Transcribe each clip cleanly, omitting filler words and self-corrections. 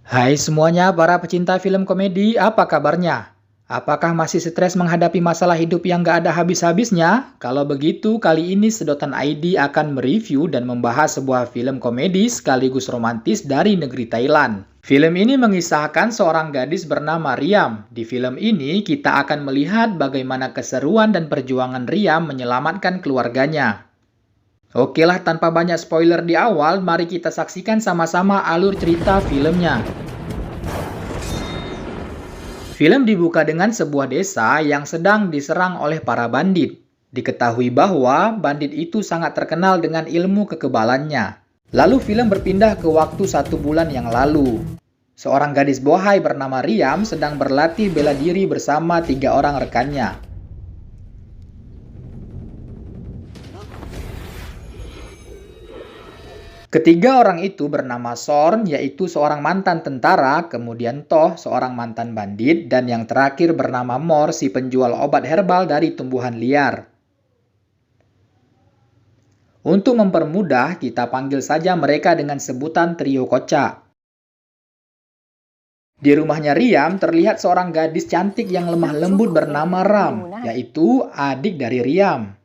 Hai semuanya para pecinta film komedi, apa kabarnya? Apakah masih stres menghadapi masalah hidup yang gak ada habis-habisnya? Kalau begitu, kali ini Sedotan ID akan mereview dan membahas sebuah film komedi sekaligus romantis dari negeri Thailand. Film ini mengisahkan seorang gadis bernama Riam. Di film ini, kita akan melihat bagaimana keseruan dan perjuangan Riam menyelamatkan keluarganya. Oke lah, tanpa banyak spoiler di awal, mari kita saksikan sama-sama alur cerita filmnya. Film dibuka dengan sebuah desa yang sedang diserang oleh para bandit. Diketahui bahwa bandit itu sangat terkenal dengan ilmu kekebalannya. Lalu film berpindah ke waktu 1 bulan yang lalu. Seorang gadis bohai bernama Riam sedang berlatih bela diri bersama 3 orang rekannya. Ketiga orang itu bernama Sorn, yaitu seorang mantan tentara, kemudian Toh, seorang mantan bandit, dan yang terakhir bernama Mor, si penjual obat herbal dari tumbuhan liar. Untuk mempermudah, kita panggil saja mereka dengan sebutan trio kocak. Di rumahnya Riam terlihat seorang gadis cantik yang lemah lembut bernama Ram, yaitu adik dari Riam.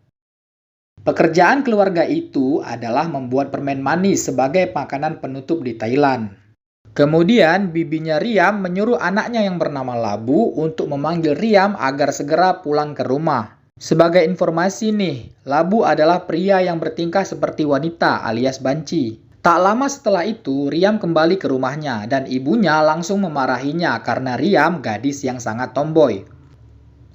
Pekerjaan keluarga itu adalah membuat permen manis sebagai makanan penutup di Thailand. Kemudian, bibinya Riam menyuruh anaknya yang bernama Labu untuk memanggil Riam agar segera pulang ke rumah. Sebagai informasi nih, Labu adalah pria yang bertingkah seperti wanita alias banci. Tak lama setelah itu, Riam kembali ke rumahnya dan ibunya langsung memarahinya karena Riam gadis yang sangat tomboy.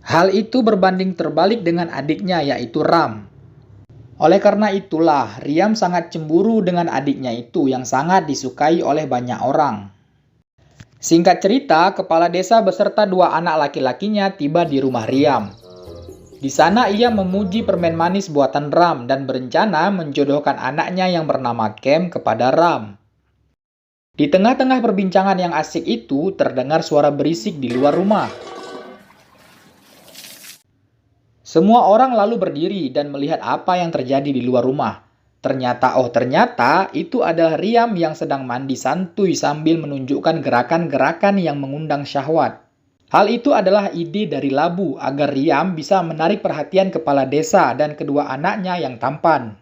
Hal itu berbanding terbalik dengan adiknya yaitu Ram. Oleh karena itulah, Riam sangat cemburu dengan adiknya itu yang sangat disukai oleh banyak orang. Singkat cerita, kepala desa beserta 2 anak laki-lakinya tiba di rumah Riam. Di sana ia memuji permen manis buatan Ram dan berencana menjodohkan anaknya yang bernama Kem kepada Ram. Di tengah-tengah perbincangan yang asik itu, terdengar suara berisik di luar rumah. Semua orang lalu berdiri dan melihat apa yang terjadi di luar rumah. Ternyata itu adalah Riam yang sedang mandi santuy sambil menunjukkan gerakan-gerakan yang mengundang syahwat. Hal itu adalah ide dari Labu agar Riam bisa menarik perhatian kepala desa dan kedua anaknya yang tampan.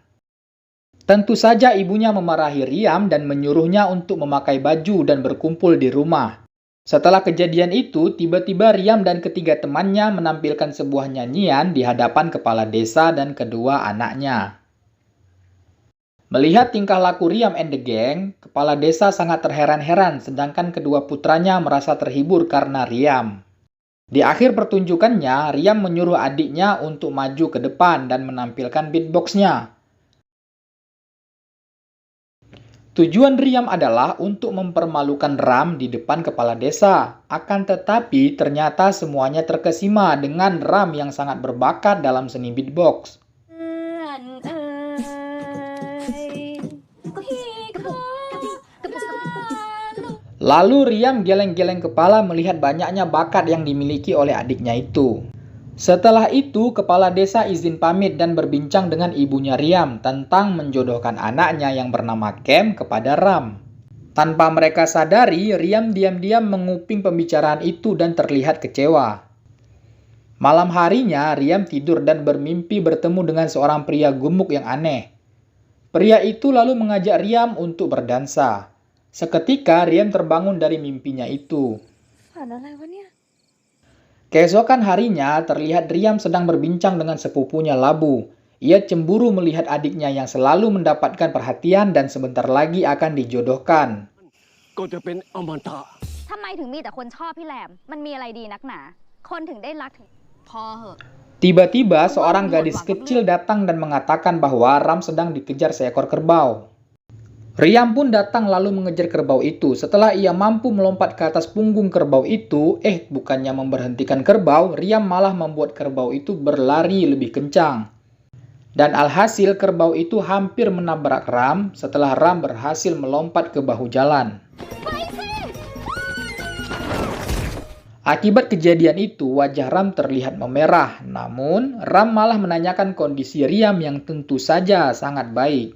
Tentu saja ibunya memarahi Riam dan menyuruhnya untuk memakai baju dan berkumpul di rumah. Setelah kejadian itu, tiba-tiba Riam dan ketiga temannya menampilkan sebuah nyanyian di hadapan kepala desa dan kedua anaknya. Melihat tingkah laku Riam and the gang, kepala desa sangat terheran-heran sedangkan kedua putranya merasa terhibur karena Riam. Di akhir pertunjukannya, Riam menyuruh adiknya untuk maju ke depan dan menampilkan beatboxnya. Tujuan Riam adalah untuk mempermalukan Ram di depan kepala desa. Akan tetapi ternyata semuanya terkesima dengan Ram yang sangat berbakat dalam seni beatbox. Lalu Riam geleng-geleng kepala melihat banyaknya bakat yang dimiliki oleh adiknya itu. Setelah itu, kepala desa izin pamit dan berbincang dengan ibunya Riam tentang menjodohkan anaknya yang bernama Kem kepada Ram. Tanpa mereka sadari, Riam diam-diam menguping pembicaraan itu dan terlihat kecewa. Malam harinya, Riam tidur dan bermimpi bertemu dengan seorang pria gemuk yang aneh. Pria itu lalu mengajak Riam untuk berdansa. Seketika, Riam terbangun dari mimpinya itu. Keesokan harinya, terlihat Riam sedang berbincang dengan sepupunya Labu. Ia cemburu melihat adiknya yang selalu mendapatkan perhatian dan sebentar lagi akan dijodohkan. Tiba-tiba, seorang gadis kecil datang dan mengatakan bahwa Ram sedang dikejar seekor kerbau. Riam pun datang lalu mengejar kerbau itu. Setelah ia mampu melompat ke atas punggung kerbau itu, bukannya memberhentikan kerbau, Riam malah membuat kerbau itu berlari lebih kencang. Dan alhasil kerbau itu hampir menabrak Ram setelah Ram berhasil melompat ke bahu jalan. Akibat kejadian itu, wajah Ram terlihat memerah. Namun, Ram malah menanyakan kondisi Riam yang tentu saja sangat baik.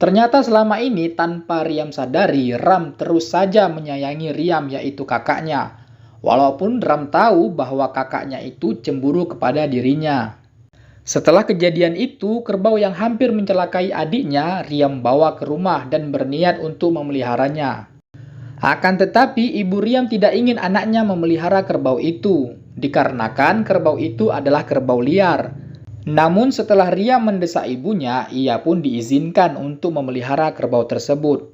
Ternyata selama ini tanpa Riam sadari, Ram terus saja menyayangi Riam yaitu kakaknya. Walaupun Ram tahu bahwa kakaknya itu cemburu kepada dirinya. Setelah kejadian itu, kerbau yang hampir mencelakai adiknya, Riam bawa ke rumah dan berniat untuk memeliharanya. Akan tetapi, ibu Riam tidak ingin anaknya memelihara kerbau itu, dikarenakan kerbau itu adalah kerbau liar. Namun setelah Riam mendesak ibunya, ia pun diizinkan untuk memelihara kerbau tersebut.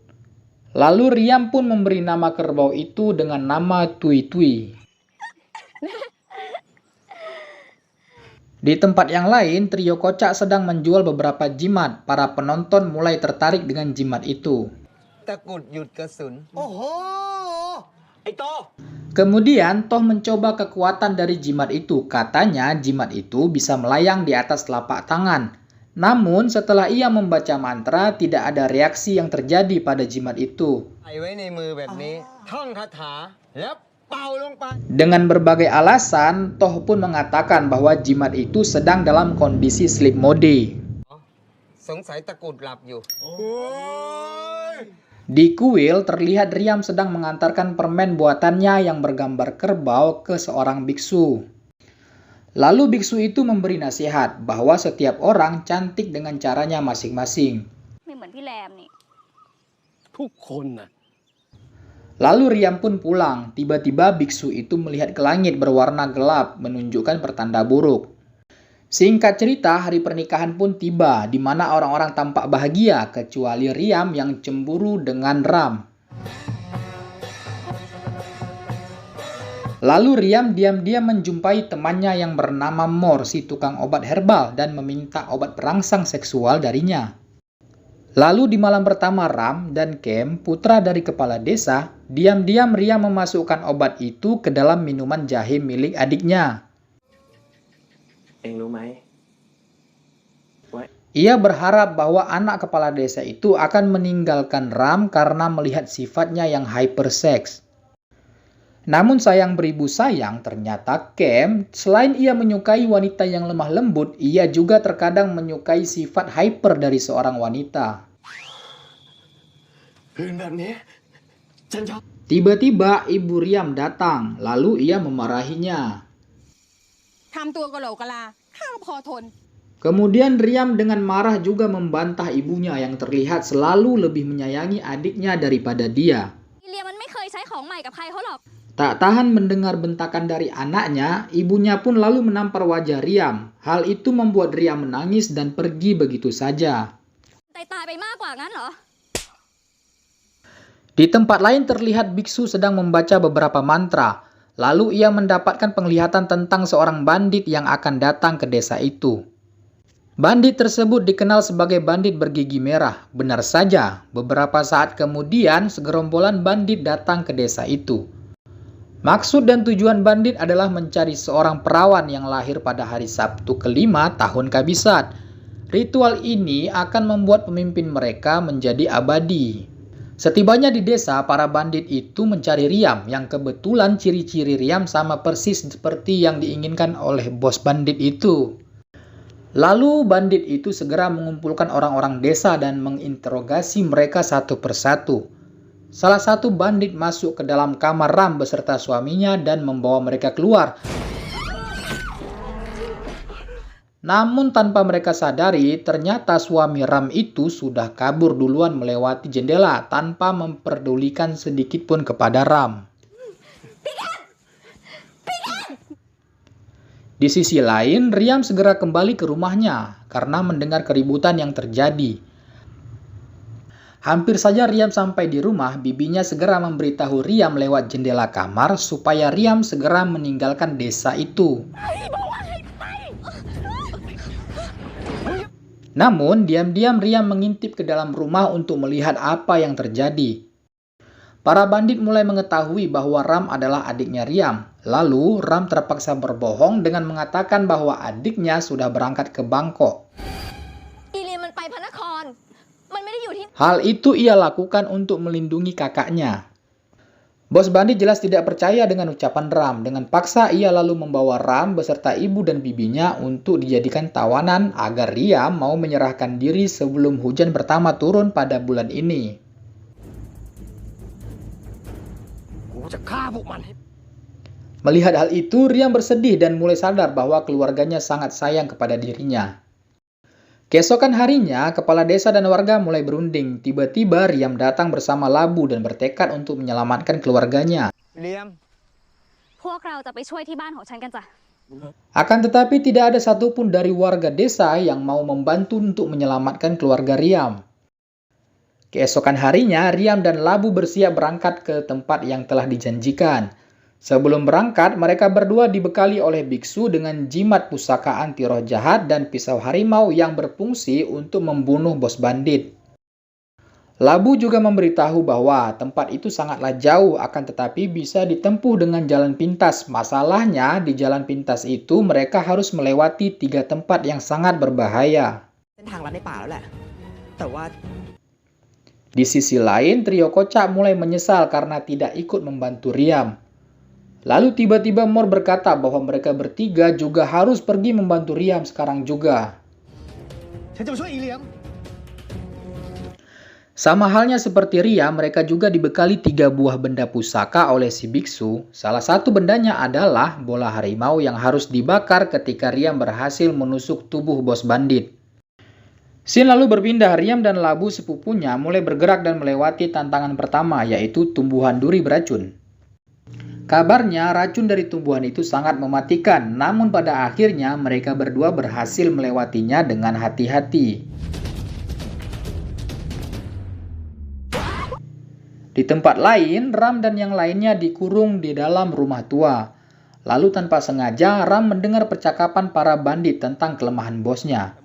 Lalu Riam pun memberi nama kerbau itu dengan nama Tui Tui. Di tempat yang lain, trio kocak sedang menjual beberapa jimat. Para penonton mulai tertarik dengan jimat itu. Kemudian Toh mencoba kekuatan dari jimat itu. Katanya jimat itu bisa melayang di atas telapak tangan. Namun setelah ia membaca mantra, tidak ada reaksi yang terjadi pada jimat itu. Dengan berbagai alasan, Toh pun mengatakan bahwa jimat itu sedang dalam kondisi sleep mode. Di kuil, terlihat Riam sedang mengantarkan permen buatannya yang bergambar kerbau ke seorang biksu. Lalu biksu itu memberi nasihat bahwa setiap orang cantik dengan caranya masing-masing. Lalu Riam pun pulang. Tiba-tiba biksu itu melihat ke langit berwarna gelap, menunjukkan pertanda buruk. Singkat cerita, hari pernikahan pun tiba, di mana orang-orang tampak bahagia, kecuali Riam yang cemburu dengan Ram. Lalu Riam diam-diam menjumpai temannya yang bernama Mor, si tukang obat herbal, dan meminta obat perangsang seksual darinya. Lalu di malam pertama Ram dan Kem, putra dari kepala desa, diam-diam Riam memasukkan obat itu ke dalam minuman jahe milik adiknya. Ia berharap bahwa anak kepala desa itu akan meninggalkan Ram karena melihat sifatnya yang hyperseks. Namun sayang beribu sayang, ternyata Kem, selain ia menyukai wanita yang lemah lembut, ia juga terkadang menyukai sifat hyper dari seorang wanita. Tiba-tiba ibu Riam datang, lalu ia memarahinya. Kemudian Riam dengan marah juga membantah ibunya yang terlihat selalu lebih menyayangi adiknya daripada dia. Tak tahan mendengar bentakan dari anaknya, ibunya pun lalu menampar wajah Riam. Hal itu membuat Riam menangis dan pergi begitu saja. Di tempat lain terlihat biksu sedang membaca beberapa mantra. Lalu ia mendapatkan penglihatan tentang seorang bandit yang akan datang ke desa itu. Bandit tersebut dikenal sebagai bandit bergigi merah. Benar saja, beberapa saat kemudian segerombolan bandit datang ke desa itu. Maksud dan tujuan bandit adalah mencari seorang perawan yang lahir pada hari Sabtu kelima tahun Kabisat. Ritual ini akan membuat pemimpin mereka menjadi abadi. Setibanya di desa, para bandit itu mencari Riam, yang kebetulan ciri-ciri Riam sama persis seperti yang diinginkan oleh bos bandit itu. Lalu bandit itu segera mengumpulkan orang-orang desa dan menginterogasi mereka satu persatu. Salah satu bandit masuk ke dalam kamar Ram beserta suaminya dan membawa mereka keluar. Namun tanpa mereka sadari, ternyata suami Ram itu sudah kabur duluan melewati jendela tanpa memperdulikan sedikit pun kepada Ram. Di sisi lain, Riam segera kembali ke rumahnya karena mendengar keributan yang terjadi. Hampir saja Riam sampai di rumah, bibinya segera memberitahu Riam lewat jendela kamar supaya Riam segera meninggalkan desa itu. Namun, diam-diam Riam mengintip ke dalam rumah untuk melihat apa yang terjadi. Para bandit mulai mengetahui bahwa Ram adalah adiknya Riam. Lalu, Ram terpaksa berbohong dengan mengatakan bahwa adiknya sudah berangkat ke Bangkok. Hal itu ia lakukan untuk melindungi kakaknya. Bos bandit jelas tidak percaya dengan ucapan Ram. Dengan paksa ia lalu membawa Ram beserta ibu dan bibinya untuk dijadikan tawanan agar Riam mau menyerahkan diri sebelum hujan pertama turun pada bulan ini. Melihat hal itu, Riam bersedih dan mulai sadar bahwa keluarganya sangat sayang kepada dirinya. Keesokan harinya, kepala desa dan warga mulai berunding. Tiba-tiba Riam datang bersama Labu dan bertekad untuk menyelamatkan keluarganya. Akan tetapi tidak ada satupun dari warga desa yang mau membantu untuk menyelamatkan keluarga Riam. Keesokan harinya, Riam dan Labu bersiap berangkat ke tempat yang telah dijanjikan. Sebelum berangkat, mereka berdua dibekali oleh biksu dengan jimat pusaka anti roh jahat dan pisau harimau yang berfungsi untuk membunuh bos bandit. Labu juga memberitahu bahwa tempat itu sangatlah jauh, akan tetapi bisa ditempuh dengan jalan pintas. Masalahnya, di jalan pintas itu mereka harus melewati 3 tempat yang sangat berbahaya. Di sisi lain, trio kocak mulai menyesal karena tidak ikut membantu Riam. Lalu tiba-tiba Mor berkata bahwa mereka bertiga juga harus pergi membantu Riam sekarang juga. Sama halnya seperti Riam, mereka juga dibekali 3 buah benda pusaka oleh si biksu. Salah satu bendanya adalah bola harimau yang harus dibakar ketika Riam berhasil menusuk tubuh bos bandit. Scene lalu berpindah, Riam dan Labu sepupunya mulai bergerak dan melewati tantangan pertama, yaitu tumbuhan duri beracun. Kabarnya racun dari tumbuhan itu sangat mematikan, namun pada akhirnya mereka berdua berhasil melewatinya dengan hati-hati. Di tempat lain, Ram dan yang lainnya dikurung di dalam rumah tua. Lalu tanpa sengaja, Ram mendengar percakapan para bandit tentang kelemahan bosnya.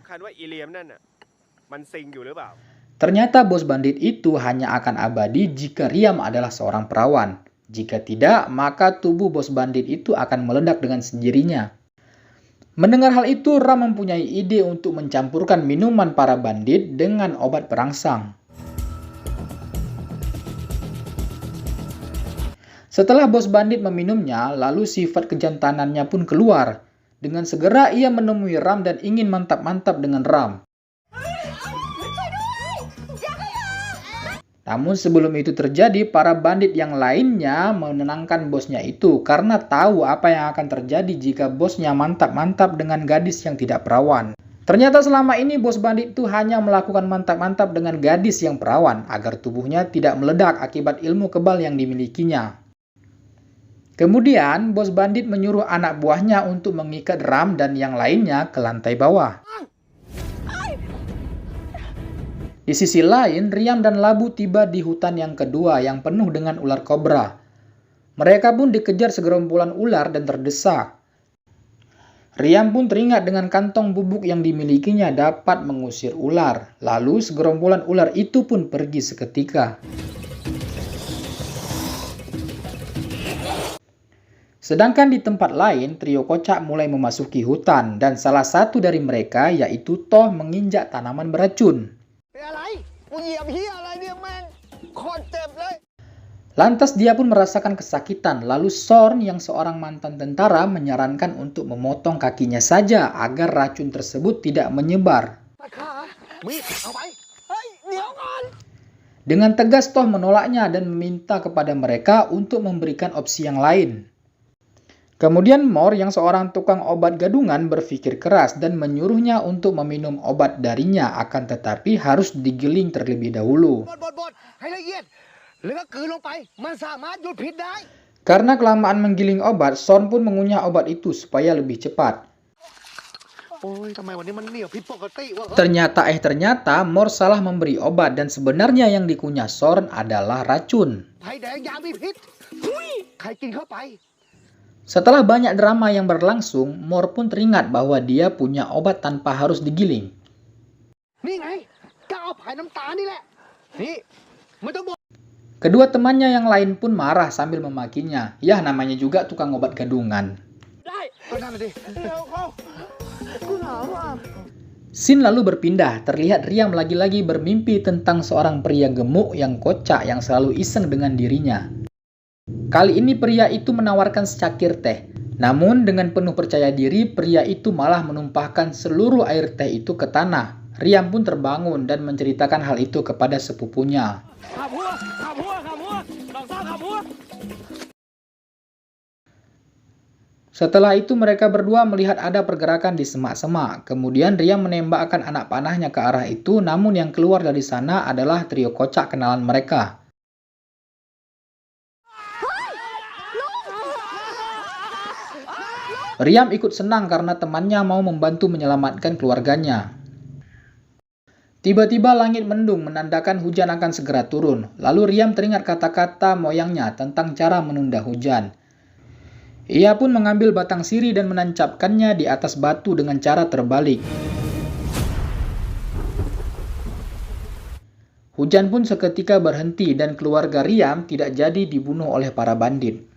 Ternyata bos bandit itu hanya akan abadi jika Riam adalah seorang perawan. Jika tidak, maka tubuh bos bandit itu akan meledak dengan sendirinya. Mendengar hal itu, Ram mempunyai ide untuk mencampurkan minuman para bandit dengan obat perangsang. Setelah bos bandit meminumnya, lalu sifat kejantanannya pun keluar. Dengan segera ia menemui Ram dan ingin mantap-mantap dengan Ram. Namun sebelum itu terjadi, para bandit yang lainnya menenangkan bosnya itu karena tahu apa yang akan terjadi jika bosnya mantap-mantap dengan gadis yang tidak perawan. Ternyata selama ini bos bandit itu hanya melakukan mantap-mantap dengan gadis yang perawan agar tubuhnya tidak meledak akibat ilmu kebal yang dimilikinya. Kemudian bos bandit menyuruh anak buahnya untuk mengikat Ram dan yang lainnya ke lantai bawah. Di sisi lain, Riam dan Labu tiba di hutan yang kedua yang penuh dengan ular kobra. Mereka pun dikejar segerombolan ular dan terdesak. Riam pun teringat dengan kantong bubuk yang dimilikinya dapat mengusir ular. Lalu segerombolan ular itu pun pergi seketika. Sedangkan di tempat lain, trio kocak mulai memasuki hutan dan salah satu dari mereka yaitu Toh menginjak tanaman beracun. Lantas dia pun merasakan kesakitan, lalu Sorn yang seorang mantan tentara menyarankan untuk memotong kakinya saja agar racun tersebut tidak menyebar. Dengan tegas Toh menolaknya dan meminta kepada mereka untuk memberikan opsi yang lain. Kemudian Mor yang seorang tukang obat gadungan berpikir keras dan menyuruhnya untuk meminum obat darinya, akan tetapi harus digiling terlebih dahulu. Karena kelamaan menggiling obat, Sorn pun mengunyah obat itu supaya lebih cepat. Ternyata Mor salah memberi obat dan sebenarnya yang dikunyah Sorn adalah racun. Setelah banyak drama yang berlangsung, Mor pun teringat bahwa dia punya obat tanpa harus digiling. Kedua temannya yang lain pun marah sambil memakinya. Ya, namanya juga tukang obat gadungan. Scene lalu berpindah, terlihat Riam lagi-lagi bermimpi tentang seorang pria gemuk yang kocak yang selalu iseng dengan dirinya. Kali ini pria itu menawarkan secangkir teh. Namun dengan penuh percaya diri, pria itu malah menumpahkan seluruh air teh itu ke tanah. Riam pun terbangun dan menceritakan hal itu kepada sepupunya. Setelah itu mereka berdua melihat ada pergerakan di semak-semak. Kemudian Riam menembakkan anak panahnya ke arah itu, namun yang keluar dari sana adalah trio kocak kenalan mereka. Riam ikut senang karena temannya mau membantu menyelamatkan keluarganya. Tiba-tiba langit mendung menandakan hujan akan segera turun. Lalu Riam teringat kata-kata moyangnya tentang cara menunda hujan. Ia pun mengambil batang sirih dan menancapkannya di atas batu dengan cara terbalik. Hujan pun seketika berhenti dan keluarga Riam tidak jadi dibunuh oleh para bandit.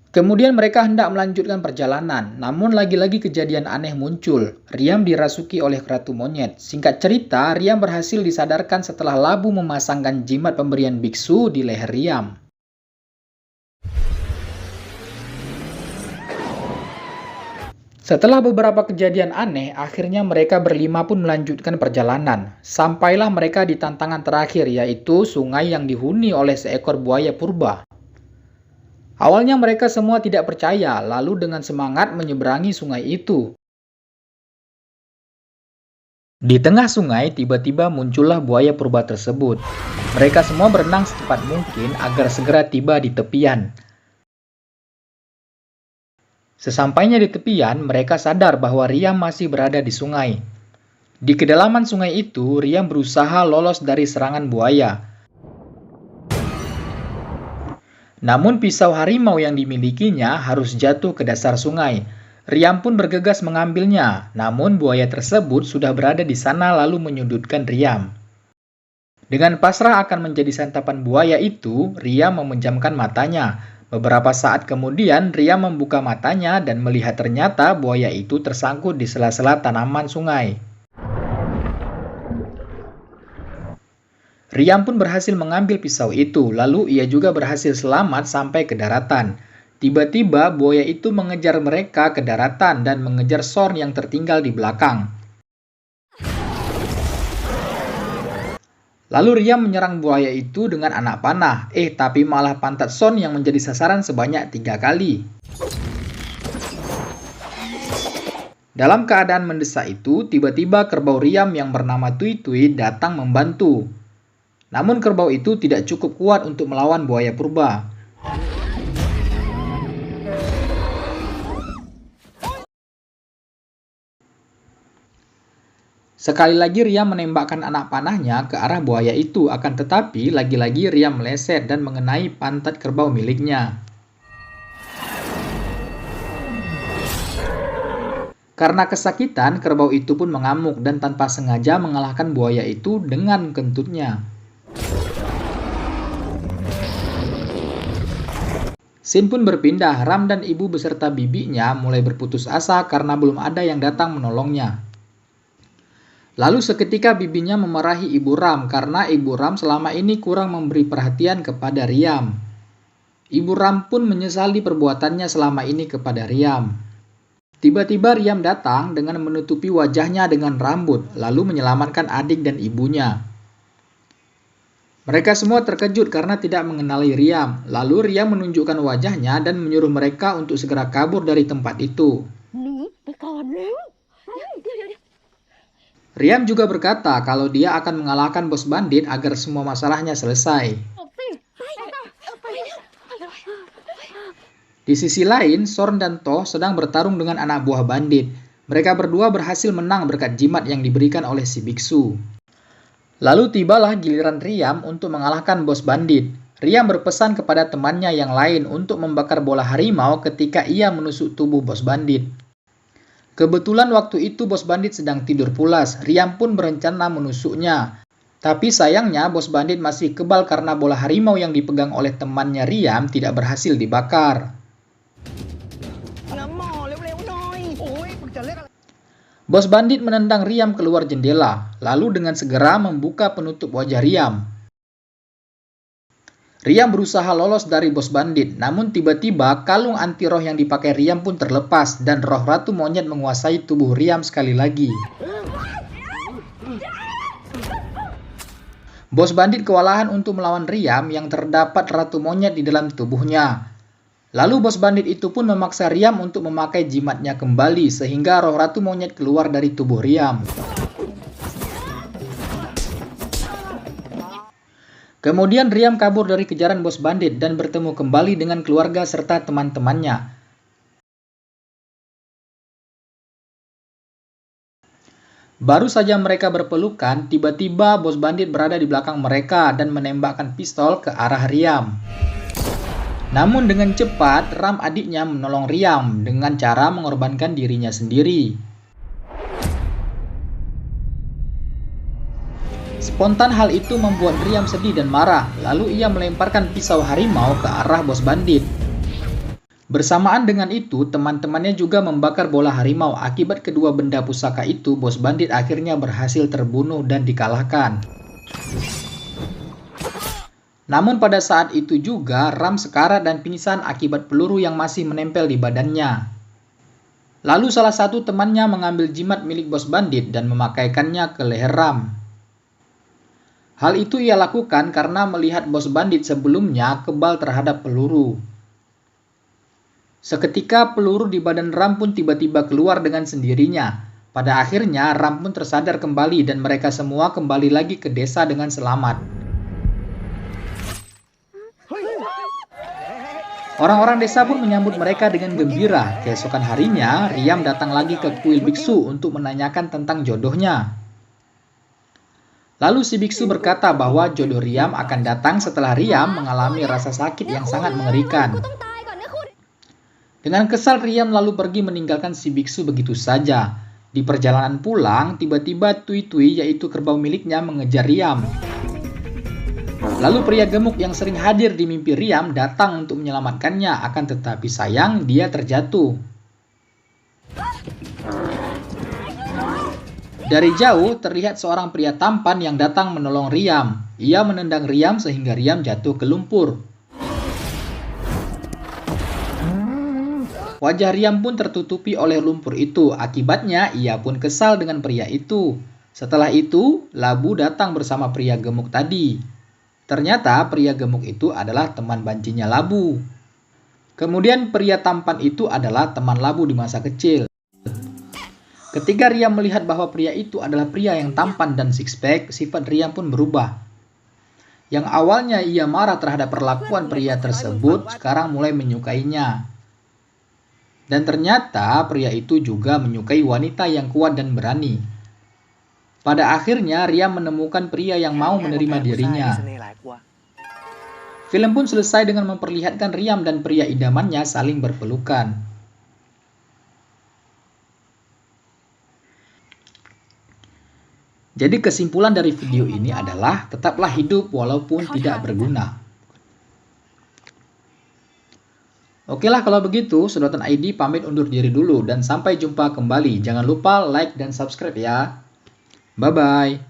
Kemudian mereka hendak melanjutkan perjalanan, namun lagi-lagi kejadian aneh muncul. Riam dirasuki oleh ratu monyet. Singkat cerita, Riam berhasil disadarkan setelah Labu memasangkan jimat pemberian biksu di leher Riam. Setelah beberapa kejadian aneh, akhirnya mereka berlima pun melanjutkan perjalanan. Sampailah mereka di tantangan terakhir, yaitu sungai yang dihuni oleh seekor buaya purba. Awalnya mereka semua tidak percaya, lalu dengan semangat menyeberangi sungai itu. Di tengah sungai, tiba-tiba muncullah buaya purba tersebut. Mereka semua berenang secepat mungkin agar segera tiba di tepian. Sesampainya di tepian, mereka sadar bahwa Riam masih berada di sungai. Di kedalaman sungai itu, Riam berusaha lolos dari serangan buaya. Namun pisau harimau yang dimilikinya harus jatuh ke dasar sungai. Riam pun bergegas mengambilnya, namun buaya tersebut sudah berada di sana lalu menyudutkan Riam. Dengan pasrah akan menjadi santapan buaya itu, Riam memejamkan matanya. Beberapa saat kemudian, Riam membuka matanya dan melihat ternyata buaya itu tersangkut di sela-sela tanaman sungai. Riam pun berhasil mengambil pisau itu, lalu ia juga berhasil selamat sampai ke daratan. Tiba-tiba, buaya itu mengejar mereka ke daratan dan mengejar Sorn yang tertinggal di belakang. Lalu Riam menyerang buaya itu dengan anak panah, tapi malah pantat Sorn yang menjadi sasaran sebanyak 3 kali. Dalam keadaan mendesak itu, tiba-tiba kerbau Riam yang bernama Tui Tui datang membantu. Namun kerbau itu tidak cukup kuat untuk melawan buaya purba. Sekali lagi Riam menembakkan anak panahnya ke arah buaya itu, akan tetapi lagi-lagi Riam meleset dan mengenai pantat kerbau miliknya. Karena kesakitan, kerbau itu pun mengamuk dan tanpa sengaja mengalahkan buaya itu dengan kentutnya. Scene pun berpindah, Ram dan ibu beserta bibinya mulai berputus asa karena belum ada yang datang menolongnya. Lalu seketika bibinya memarahi Ibu Ram karena Ibu Ram selama ini kurang memberi perhatian kepada Riam. Ibu Ram pun menyesali perbuatannya selama ini kepada Riam. Tiba-tiba Riam datang dengan menutupi wajahnya dengan rambut, lalu menyelamatkan adik dan ibunya. Mereka semua terkejut karena tidak mengenali Riam. Lalu Riam menunjukkan wajahnya dan menyuruh mereka untuk segera kabur dari tempat itu. Riam juga berkata kalau dia akan mengalahkan bos bandit agar semua masalahnya selesai. Di sisi lain, Sorn dan Toh sedang bertarung dengan anak buah bandit. Mereka berdua berhasil menang berkat jimat yang diberikan oleh si biksu. Lalu tibalah giliran Riam untuk mengalahkan bos bandit. Riam berpesan kepada temannya yang lain untuk membakar bola harimau ketika ia menusuk tubuh bos bandit. Kebetulan waktu itu bos bandit sedang tidur pulas. Riam pun berencana menusuknya. Tapi sayangnya bos bandit masih kebal karena bola harimau yang dipegang oleh temannya Riam tidak berhasil dibakar. Bos bandit menendang Riam keluar jendela, lalu dengan segera membuka penutup wajah Riam. Riam berusaha lolos dari bos bandit, namun tiba-tiba kalung anti roh yang dipakai Riam pun terlepas dan roh ratu monyet menguasai tubuh Riam sekali lagi. Bos bandit kewalahan untuk melawan Riam yang terdapat ratu monyet di dalam tubuhnya. Lalu bos bandit itu pun memaksa Riam untuk memakai jimatnya kembali sehingga roh ratu monyet keluar dari tubuh Riam. Kemudian Riam kabur dari kejaran bos bandit dan bertemu kembali dengan keluarga serta teman-temannya. Baru saja mereka berpelukan, tiba-tiba bos bandit berada di belakang mereka dan menembakkan pistol ke arah Riam. Namun dengan cepat, Ram adiknya menolong Riam dengan cara mengorbankan dirinya sendiri. Spontan hal itu membuat Riam sedih dan marah, lalu ia melemparkan pisau harimau ke arah bos bandit. Bersamaan dengan itu, teman-temannya juga membakar bola harimau. Akibat kedua benda pusaka itu, bos bandit akhirnya berhasil terbunuh dan dikalahkan. Namun pada saat itu juga, Ram sekarat dan pingsan akibat peluru yang masih menempel di badannya. Lalu salah satu temannya mengambil jimat milik bos bandit dan memakaikannya ke leher Ram. Hal itu ia lakukan karena melihat bos bandit sebelumnya kebal terhadap peluru. Seketika peluru di badan Ram pun tiba-tiba keluar dengan sendirinya. Pada akhirnya Ram pun tersadar kembali dan mereka semua kembali lagi ke desa dengan selamat. Orang-orang desa pun menyambut mereka dengan gembira. Keesokan harinya, Riam datang lagi ke kuil biksu untuk menanyakan tentang jodohnya. Lalu si biksu berkata bahwa jodoh Riam akan datang setelah Riam mengalami rasa sakit yang sangat mengerikan. Dengan kesal, Riam lalu pergi meninggalkan si biksu begitu saja. Di perjalanan pulang, tiba-tiba Tui Tui yaitu kerbau miliknya mengejar Riam. Lalu pria gemuk yang sering hadir di mimpi Riam datang untuk menyelamatkannya, akan tetapi sayang dia terjatuh. Dari jauh terlihat seorang pria tampan yang datang menolong Riam. Ia menendang Riam sehingga Riam jatuh ke lumpur. Wajah Riam pun tertutupi oleh lumpur itu. Akibatnya ia pun kesal dengan pria itu. Setelah itu, Labu datang bersama pria gemuk tadi. Ternyata pria gemuk itu adalah teman bancinya Labu. Kemudian pria tampan itu adalah teman Labu di masa kecil. Ketika Riam melihat bahwa pria itu adalah pria yang tampan dan six-pack, sifat Riam pun berubah. Yang awalnya ia marah terhadap perlakuan pria tersebut, sekarang mulai menyukainya. Dan ternyata pria itu juga menyukai wanita yang kuat dan berani. Pada akhirnya Riam menemukan pria yang mau menerima dirinya. Film pun selesai dengan memperlihatkan Riam dan pria idamannya saling berpelukan. Jadi kesimpulan dari video ini adalah tetaplah hidup walaupun tidak berguna. Oke lah kalau begitu, Sedotan ID pamit undur diri dulu dan sampai jumpa kembali. Jangan lupa like dan subscribe ya. Bye-bye.